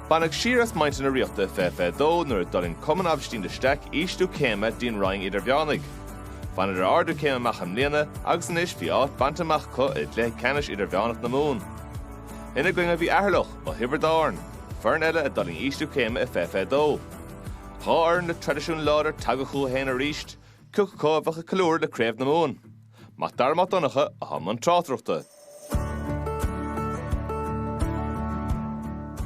Banach siras maint na riota FF2 nuair dulin cuman Aibhistín de Staic ístú céime dín Raing Idirmheánach. Banar ardú céime macham léana agus inis bhí áit bantamach chu le canis Idirmheánach na mún. Ina gcuinge bhí Aherlow ó Thiobraid fearn eile a dulin ístú céime FF2. Tá Árann na tradiisiún láidir tagachú héna ríist, cucá bhacha calúir le Chraobh na mún. Má darmach donacha a haman trátrachta.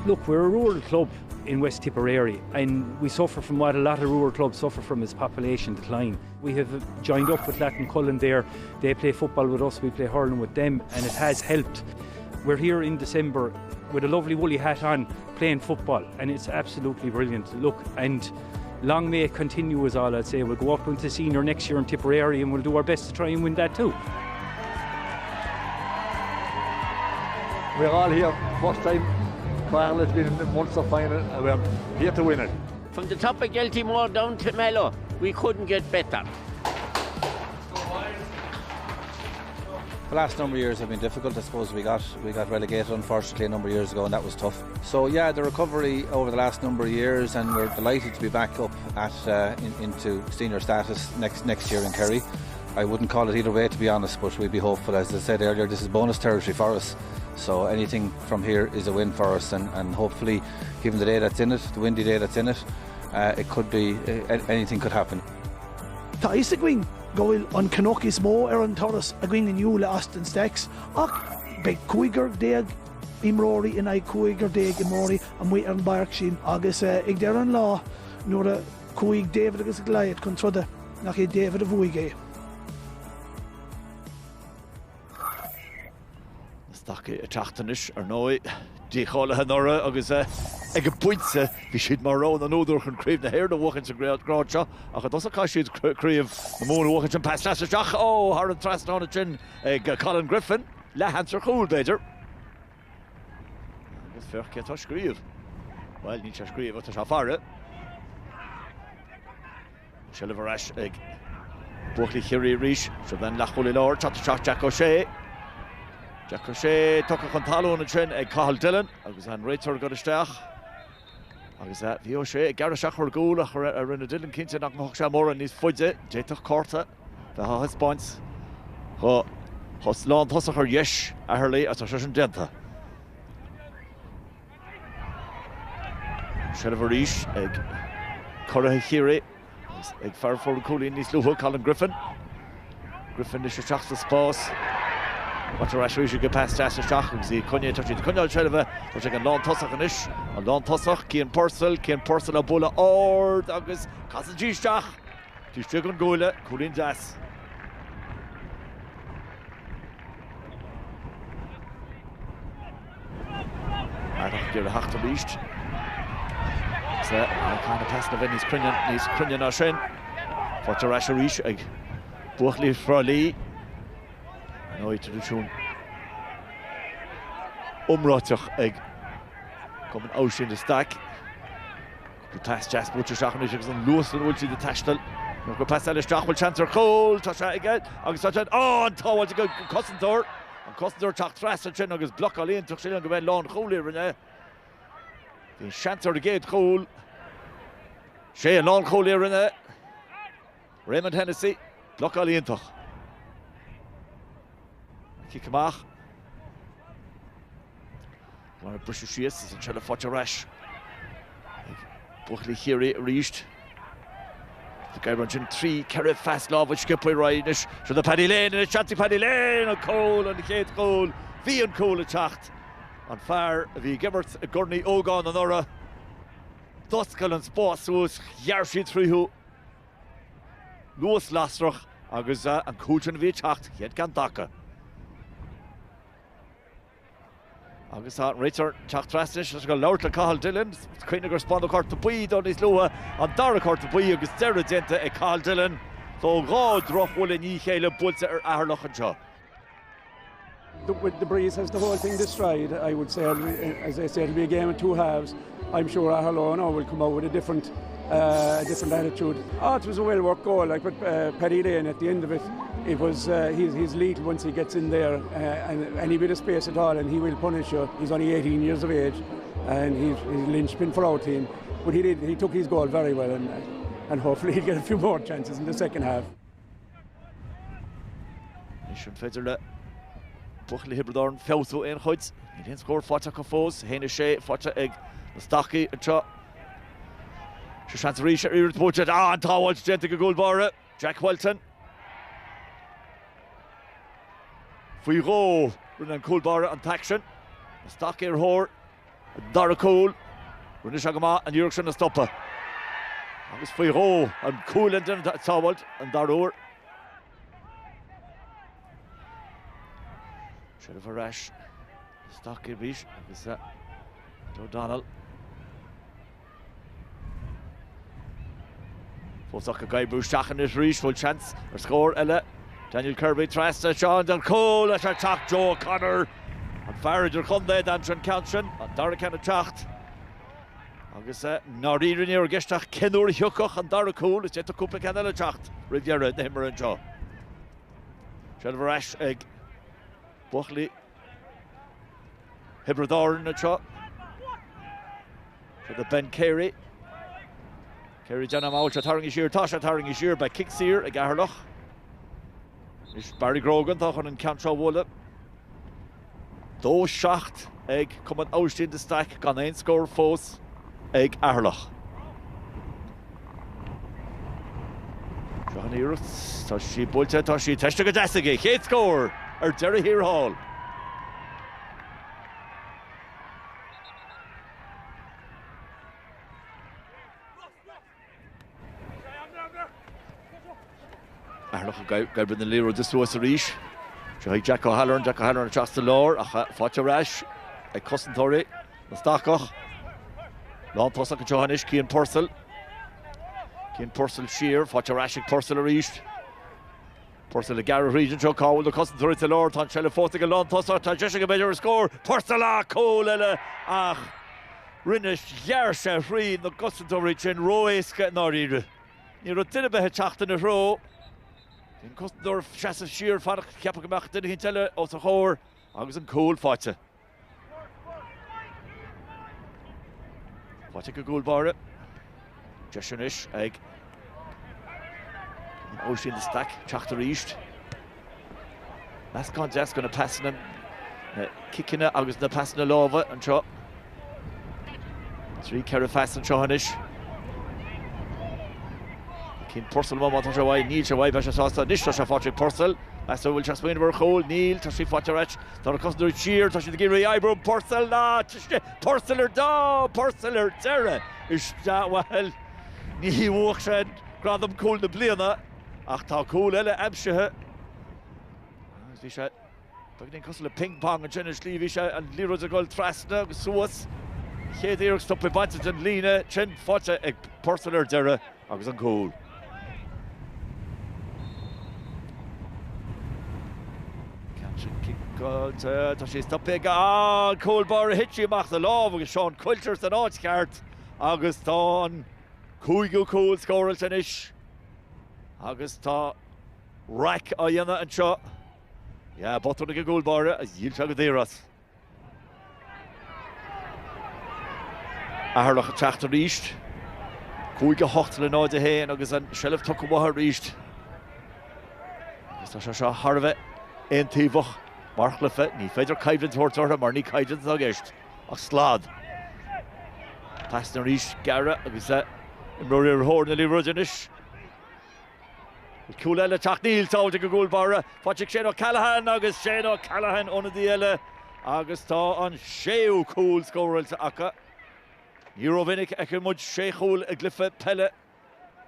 Look, we're a rural club in West Tipperary, and we suffer from what a lot of rural clubs suffer from is population decline. We have joined up with Latin Cullen there. They play football with us, we play hurling with them, and it has helped. We're here in December with a lovely woolly hat on, playing football, and it's absolutely brilliant. Look, and long may it continue is all I'd say. We'll go up into senior next year in Tipperary and we'll do our best to try and win that too. We're all here, first time. Peil has been in the Munster final and we're here to win it. From the top of Geltymore down to Mellow, we couldn't get better. The last number of years have been difficult. I suppose we got relegated unfortunately a number of years ago, and that was tough. So yeah, the recovery over the last number of years, and we're delighted to be back up at into senior status next year in Kerry. I wouldn't call it either way, to be honest, but we'd be hopeful. As I said earlier, this is bonus territory for us. So anything from here is a win for us, and hopefully, given the day that's in it, the windy day that's in it, it could be anything could happen. Tá is a gwing goil on Canuck is mo an Torres a gwing in you le Aston Stacks. Ach, be cuiger deg imrory in I cuiger deg imrory and we an Barkshin agus ig der an law nor a cuig David agus Goliath contra the nach David of Wuige. Staic teachtanis nói díálathe nora agus ag go buinte bhí siad mar rán an údúr chun Chraobh na Hair na bhachan sa grád seo ach dosa cá siad Chraobh na móna bhachan sin pas leis isteach thar an trastána sin ag Colin Griffin le hantar chúl beidir. Agus fearcha tá scríomh. Well, ní sé scríomh tá se fara. Silver Ash ag buachlí Chiarraí rís so then lachúla láir tá Jack O'Shea. Jack O'Shea tucha chun talún sin ag Cathal Dillon agus an réitear go isteach. Agus bhí O'Shea ag gar seach ar gúil ach ar rinne Dillon cinnte nach moch sé mór an níos fuide, déiteach cárta bheit há his baint. Chos lán tosach ar dheis Aherlow a tá sé sin denta. Silver rís ag Corra Chiarraí ag fearfór cúlín níos luha Colin Griffin. Griffin is seach sa spás. Wat er actually should get past Asher Shach and see Kunya touching the Kunya Chelva, which I can lawn Tossach and Ish, and lawn Tossach, Kian Purcell, a bulla, or Douglas, Castle G Shach, to Strigan Gola, Kulin Jas. I don't give a hack to least. So I kind of pass the Venice Krinian Ashen. For Terasha Rish, a Buckley Froley. No tradiisiún umráteach ag cuman áisiún de Staic. Go pas jazz butcher seachna agus an luas an bhfuil de taistal. No go pas eile isteach bhfuil chancer cóil tá sé aige agus tá sé an táhail go Cosintúir an Cosintúir teach trastal sin agus bloc alíonn tuach sin go bheith lán chóla rinne. Bhín chancer de géad chóil. Sé an lán chóla rinne. Raymond Hennessy bloc alíonn tuach. Kick him off. One of British Shears is in Chella Rash. Buchley Chiarraí reached. The guy runs in 3, Kerry fast love, which skip way right. So the Paddy Lane and a chanty Paddy Lane, a Cole and the Kate Cole. V and Cole a chacht. On fire, the Gibbert, a Gurney Ogon and Nora. Duskel and Spórt, so it's Yarshi through who. Lewis Lastrach, Agusa and Kuchin V chacht, yet Gandaka. Agus réitear teach trastais leis go leabhart le Cathal Dillon, chuine gur spáin cart a buí don níos luha an dara cart a buí agus deire dénta ag Cathal Dillon. Tó gá droch bhfuil ní chéile builte ar Aherlow anseo. The breeze has the whole thing destroyed. I would say, as I said, it'll be a game in two halves. I'm sure Aherlow now will come out with a different attitude. It was a well-worked goal, like, but Paddy Lane at the end of it, it was he's lethal once he gets in there, and any bit of space at all, and he will punish you. He's only 18 years of age, and he's linchpin for our team. But he took his goal very well, and hopefully he'll get a few more chances in the second half. Sin féidir le buchla hibredáin féú éon chuid. Ní dhéon scór fáte go fós, héana sé fáte ag na Staic anseo. Se seans rís ar irid bútead an táhaid déanta go gúlbáire. Jack Welton. Faoi ró rinne an cúlbáire an taction. Na Staic ar thór, dar a cúl. Rinne se go má an dúrach sin na stoppa. Agus faoi ró an cúlan den táhaid an dar úr. Should have a rash. Stock in beach. Agus O'Donnell. Fósach a guy búisteach in his reach. Full chance. Or score Ella. Daniel Kirby trasta Sean Del Cole. At attack Joe Connor. And Farrager Conde. Dantron Counchin. And Darakan attacked. Agus Nari Renier Gestach Kenur Hukoch and Dara Cole. It's yet to couple Canel attacked. Riviera Nimmer and Joe. Should have a rash egg. Buchley Hibredáin na tro. For the Ben Kerry. Kerry Jana Maulcha Tarring is here, Tasha Tarring is here by kicks here ag Aherlow. Is Barry Grogan Tachan and Chraobh Wolle. Dó seacht ag cuman Aibhistín de Staic gan ein score fós ag Aherlow. John Earth, tá sí builte, tá sí teiste go deasige, chéad score ar Derry Here Hall. Aherlow gaibrin na líró de suas a ríis. Jack O'Halloran a trasta lór, ach fáte rash ag Cusantóirí na Staicoch. Lán tosach an Johannis, Cian Purcell. Cian Purcell sheer, fáte rash ag Purcell a ríis. Purcell a Garra region, Joe Cowell, the Cusantóirí to lór, tá Shella Fótig a lán tosach, tá Jessica Bejar a score. Purcell a cóil eile, ach rinne jarse rí na Cusantóirí sin roéisce náríre. Ní ro duine bethe teachta na ró. In Cusantóirí seasa sheer fadach ceapach amach duine hintelle os a chóir agus an cóil fáte. Fáte go gúil báire. Jeisianis ag Aibhistín de Staic, teachta ríist. Lascán Jess gonna passan kicking agus na passan láva an seo. Trí ceir fassan seohanis. Cian Purcell má tá sé níl sé bhaid se sásta níos tá sé fáte Purcell. As bhfuil se smaoin bar chóil níl tá sí fáte reit. Tá Cusantóirí cheer tá sí de Chiarraí Aibro Purcell ná Purcell ar dá Purcell ar deire. Is well ní bhuach sé gradam cúil na bliana ach tá cúil eile amsithe. Bhí sé bagnín cos le ping-pong an sin slí bhí sé an líró a gáil trasna agus suas. Chéad éireach stoppa bainte an líne sin fáte ag Purcell ar deire agus an cúil. Tá sé stoppa ag cúil bar a hití amach na lámh agus Seán Quilter san áitceart agus tá an cúigú cúil scórail san is. Agus tá rack a dhéanana an seo. Ja, botúna go gúil báire a díl se go dtíras. Aherlow a teachta ríist. Cúige hochta le náid a héin agus an seileh tucha mtha ríist. Agus tá se seo Harbheith éon tíomhach marchlife, ní féidir caiimhinn tuairteartha mar ní caiimhinn a gceist ach slád. Pas na ríist Garra agus imróí ar thóir na líróideanis. Cúil eile teach níl táilte go gúil báire. Fáte Shane O'Callaghan agus Shane O'Callaghan ónadí eile agus tá an séú cúil scóráilte acha. Ní raibh minic ag muid séchúil a glufa Peile.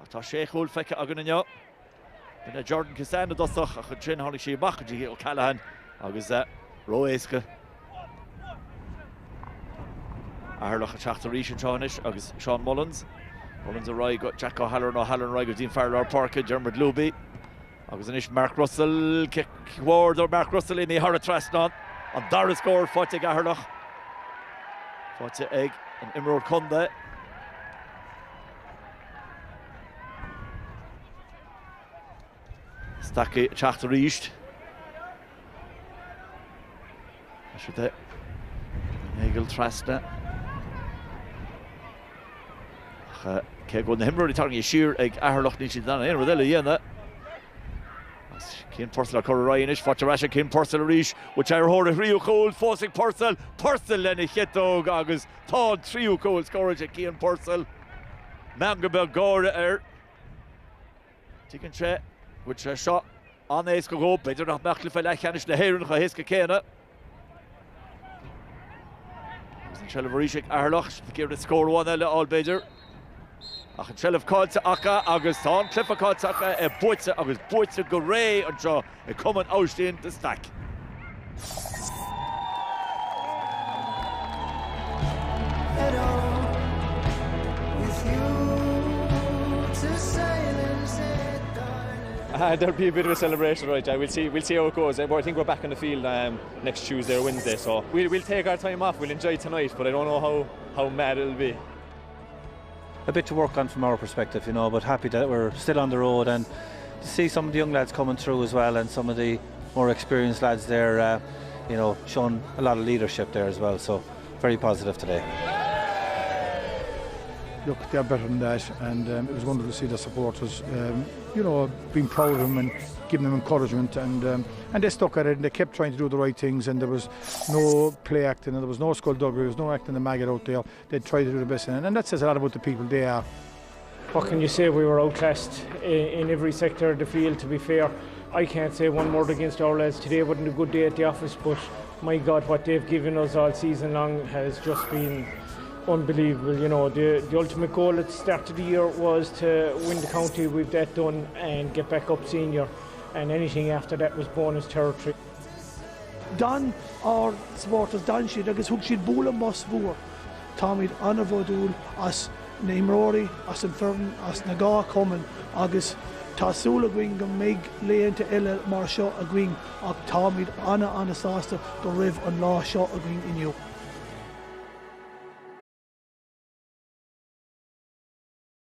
Ach tá séchúil feice agan inneo. Bhína Jordan Cassandra dosach a chun sin tháinig sí amach dí O'Callaghan agus roéisce. Aherlow a teachta ríis an seánis agus Sean Mullins. Mullins a roi got Jack O'Halloran roi got Dean Farrell Parker, Dermot Luby. Agus anish Mark Russell, kick ward or Mark Russell in the Hara Trasnon. On Dara score, fáte Aherlow. Fáte egg and Imrod Conde. Staic teachta ríist. Should that Eagle Trasna. Cé go na himúí targaí siúr ag Aherlow ní sin dana éon ruile dhéana. Cén Purcell a Chiarraí inis, fáte raise cén Purcell a ríis, with Chiarraí Río Cole, fósaigh Purcell lena chitóg agus tá tríú cóil scóirte cén Purcell. Meam go beh gáire Tícann sé, with seo an éis go go, beidir nach meachla fé lechanis na héireann a hisca céna. Agus an seileamh ríise Aherlow, céir na scór 1 eile all beidir. Ach an seileamh cáilte acha agus tá an clifa cáilte acha buite agus buite go ré an seo I cumann Aibhistín de Staic. There'll be a bit of a celebration, right? We'll see how it goes. I think we're back on the field next Tuesday or Wednesday, so we'll take our time off. We'll enjoy tonight, but I don't know how mad it'll be. A bit to work on from our perspective, you know, but happy that we're still on the road and to see some of the young lads coming through as well, and some of the more experienced lads there, you know, showing a lot of leadership there as well. So very positive today. Look, they're better than that, and it was wonderful to see the supporters, you know, being proud of them and giving them encouragement, and they stuck at it and they kept trying to do the right things, and there was no play acting and there was no skullduggery, there was no acting the maggot out there. They tried to do the best in it, and that says a lot about the people they are. What can you say? We were outclassed in every sector of the field, to be fair. I can't say one word against our lads. Today wasn't a good day at the office, but my God, what they've given us all season long has just been unbelievable. You know, the ultimate goal at the start of the year was to win the county. We've that done and get back up senior, and anything after that was bonus territory. Don or supporters Don siad agus thug siad búla mas bhuair. Táimid anna bhdúil as na imróirí, as an fearn, as na gá cumann, agus tásúla going go méid léonta eile mar seo a going, ach táimid anna sásta go raibh an lá seo a going inniu.